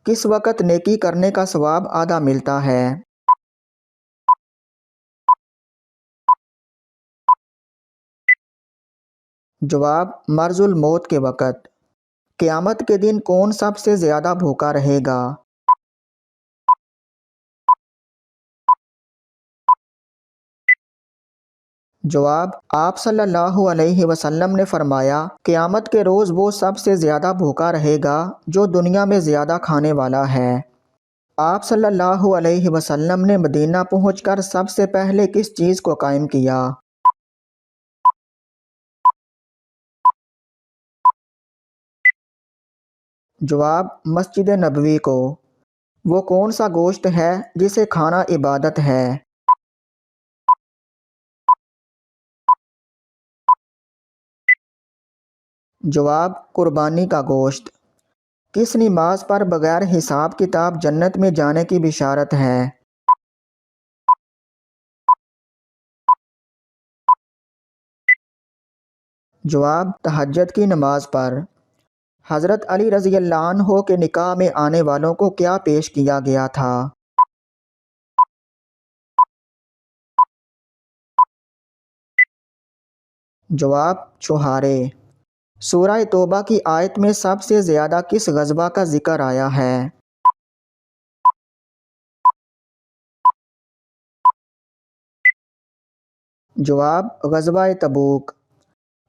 کس وقت نیکی کرنے کا ثواب آدھا ملتا ہے؟ جواب مرض الموت کے وقت۔ قیامت کے دن کون سب سے زیادہ بھوکا رہے گا؟ جواب آپ صلی اللہ علیہ وسلم نے فرمایا قیامت کے روز وہ سب سے زیادہ بھوکا رہے گا جو دنیا میں زیادہ کھانے والا ہے۔ آپ صلی اللہ علیہ وسلم نے مدینہ پہنچ کر سب سے پہلے کس چیز کو قائم کیا؟ جواب مسجد نبوی کو۔ وہ کون سا گوشت ہے جسے کھانا عبادت ہے؟ جواب قربانی کا گوشت۔ کس نماز پر بغیر حساب کتاب جنت میں جانے کی بشارت ہے؟ جواب تہجد کی نماز پر۔ حضرت علی رضی اللہ عنہ کے نکاح میں آنے والوں کو کیا پیش کیا گیا تھا؟ جواب چھہارے۔ سورہ توبہ کی آیت میں سب سے زیادہ کس غزوہ کا ذکر آیا ہے؟ جواب غزوہ تبوک۔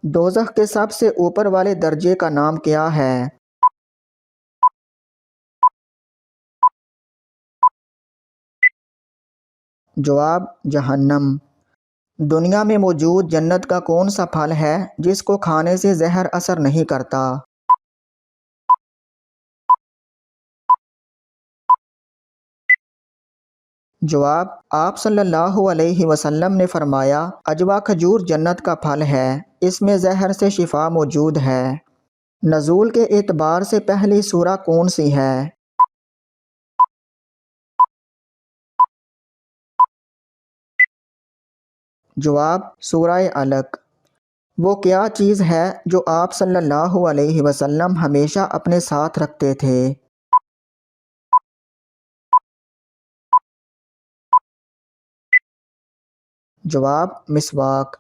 دوزخ کے سب سے اوپر والے درجے کا نام کیا ہے؟ جواب جہنم۔ دنیا میں موجود جنت کا کون سا پھل ہے جس کو کھانے سے زہر اثر نہیں کرتا؟ جواب آپ صلی اللہ علیہ وسلم نے فرمایا عجوہ کھجور جنت کا پھل ہے، اس میں زہر سے شفا موجود ہے۔ نزول کے اعتبار سے پہلی سورہ کون سی ہے؟ جواب سورہ علق۔ وہ کیا چیز ہے جو آپ صلی اللہ علیہ وسلم ہمیشہ اپنے ساتھ رکھتے تھے؟ جواب مسواک۔